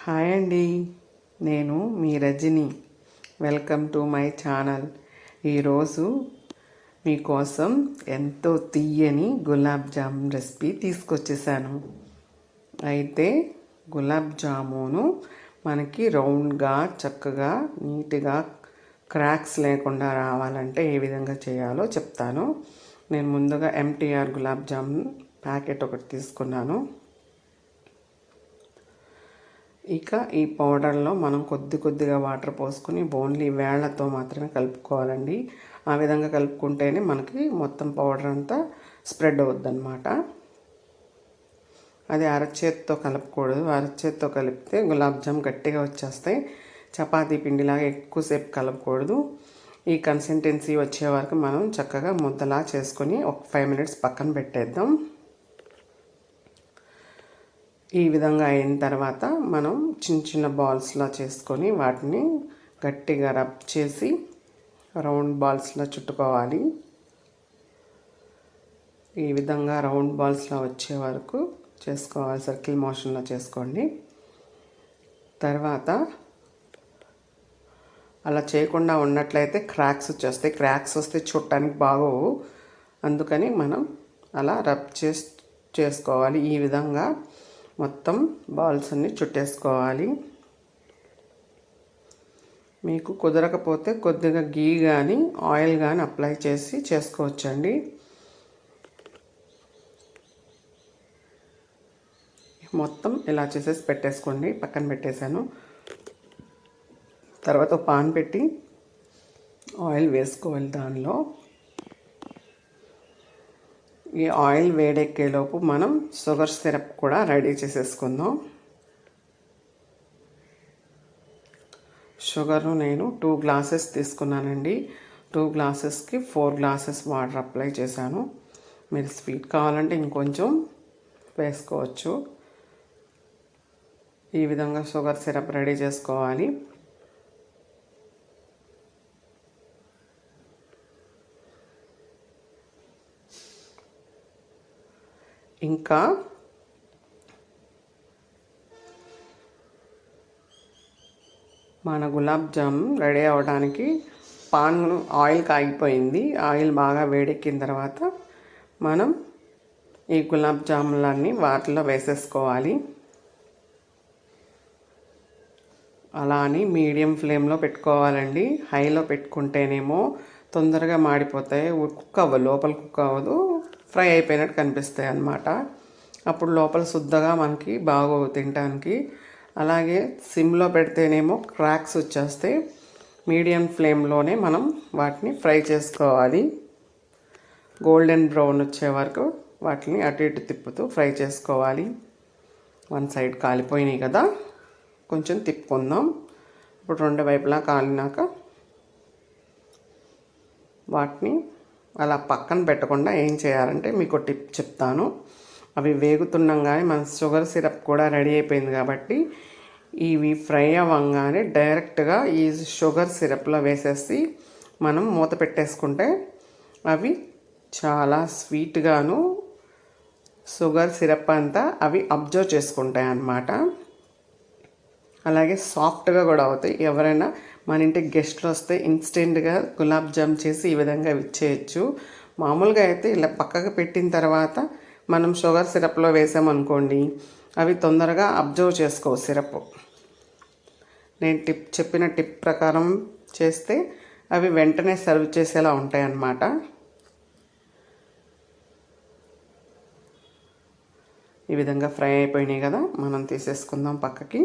Hi అండి, నేను మీ Rajani. Welcome to my channel. ఈరోజు మీకోసం ఎంతో తీయని గులాబ్ జామున్ రెసిపీ తీసుకొచ్చేసాను. అయితే గులాబ్ జామును మనకి రౌండ్గా చక్కగా నీట్గా క్రాక్స్ లేకుండా రావాలంటే ఏ విధంగా చేయాలో చెప్తాను. నేను ముందుగా ఎంటీఆర్ గులాబ్ జామున్ ప్యాకెట్ ఒకటి తీసుకున్నాను. ఇక ఈ పౌడర్లో మనం కొద్దిగా వాటర్ పోసుకుని ఓన్లీ వేళ్లతో మాత్రమే కలుపుకోవాలండి. ఆ విధంగా కలుపుకుంటేనే మనకి మొత్తం పౌడర్ అంతా స్ప్రెడ్ అవుద్ది అన్నమాట. అది అరచేత్తో కలపకూడదు. అరచేత్తో కలిపితే గులాబ్ జామ్ గట్టిగా వచ్చేస్తాయి. చపాతీ పిండిలాగా ఎక్కువసేపు కలపకూడదు. ఈ కన్సిస్టెన్సీ వచ్చే వరకు మనం చక్కగా ముద్దలా చేసుకొని ఒక 5 minutes పక్కన పెట్టేద్దాం. ఈ విధంగా అయిన తర్వాత మనం చిన్న బాల్స్లా చేసుకొని వాటిని గట్టిగా రబ్ చేసి రౌండ్ బాల్స్లా చుట్టుకోవాలి. ఈ విధంగా రౌండ్ బాల్స్లా వచ్చే వరకు చేసుకోవాలి. సర్కిల్ మోషన్లో చేసుకోండి. తర్వాత అలా చేయకుండా ఉన్నట్లయితే క్రాక్స్ వచ్చేస్తాయి. క్రాక్స్ వస్తే చూడటానికి బాగోవు. అందుకని మనం అలా రబ్ చేసుకోవాలి. ఈ విధంగా మొత్తం బాల్స్ అన్ని చుట్టేసుకోవాలి. మీకు కుదరకపోతే కొద్దిగా గీ కానీ ఆయిల్ కానీ అప్లై చేసి చేసుకోవచ్చండి. మొత్తం ఇలా చేసేసి పెట్టేసుకోండి. పక్కన పెట్టేశాను. తర్వాత పాన్ పెట్టి ఆయిల్ వేసుకోవాలి. దానిలో ఈ ఆయిల్ వేడెక్కేలోపు మనం షుగర్ సిరప్ కూడా రెడీ చేసేసుకుందాం. షుగర్ నేను 2 glasses తీసుకున్నానండి. 2 glassesకి 4 glasses వాటర్ అప్లై చేశాను. మీరు స్వీట్ కావాలంటే ఇంకొంచెం వేసుకోవచ్చు. ఈ విధంగా షుగర్ సిరప్ రెడీ చేసుకోవాలి. ఇంకా మన గులాబ్ జామ్ రెడీ అవ్వడానికి పాన్ ఆయిల్ కాగిపోయింది. ఆయిల్ బాగా వేడెక్కిన తర్వాత మనం ఈ గులాబ్ జాములన్నీ వాటిలో వేసేసుకోవాలి. అలా అని మీడియం ఫ్లేమ్లో పెట్టుకోవాలండి. హైలో పెట్టుకుంటేనేమో తొందరగా మాడిపోతాయి. లోపల కుక్ అవ్వదు. ఫ్రై అయిపోయినట్టు కనిపిస్తాయి అన్నమాట. అప్పుడు లోపల శుద్ధగా మనకి బాగోవు తినడానికి. అలాగే సిమ్లో పెడితేనేమో క్రాక్స్ వచ్చేస్తాయి. మీడియం ఫ్లేమ్లోనే మనం వాటిని ఫ్రై చేసుకోవాలి. గోల్డెన్ బ్రౌన్ వచ్చే వరకు వాటిని అటు ఇటు తిప్పుతూ ఫ్రై చేసుకోవాలి. 1 side కాలిపోయినాయి కదా, కొంచెం తిప్పుకుందాం. ఇప్పుడు 2 వైపులా కాలినాక వాటిని అలా పక్కన పెట్టకుండా ఏం చేయాలంటే మీకు టిప్ చెప్తాను. అవి వేగుతుండగానే మన షుగర్ సిరప్ కూడా రెడీ అయిపోయింది కాబట్టి ఇవి ఫ్రై అవ్వగానే డైరెక్ట్గా ఈ షుగర్ సిరప్లో వేసేసి మనం మూత పెట్టేసుకుంటే అవి చాలా స్వీట్గాను షుగర్ సిరప్ అంతా అవి అబ్జర్వ్ చేసుకుంటాయి అన్నమాట. అలాగే సాఫ్ట్గా కూడా అవుతాయి. ఎవరైనా మన ఇంటికి గెస్ట్లు వస్తే ఇన్స్టెంట్గా గులాబ్ జామ్ చేసి ఈ విధంగా ఇచ్చేయచ్చు. మామూలుగా అయితే ఇలా పక్కకు పెట్టిన తర్వాత మనం షుగర్ సిరప్లో వేసామనుకోండి, అవి తొందరగా అబ్జర్వ్ చేసుకోవు సిరప్. నేను చెప్పిన టిప్ ప్రకారం చేస్తే అవి వెంటనే సర్వ్ చేసేలా ఉంటాయి అన్నమాట. ఈ విధంగా ఫ్రై అయిపోయినాయి కదా, మనం తీసేసుకుందాం పక్కకి.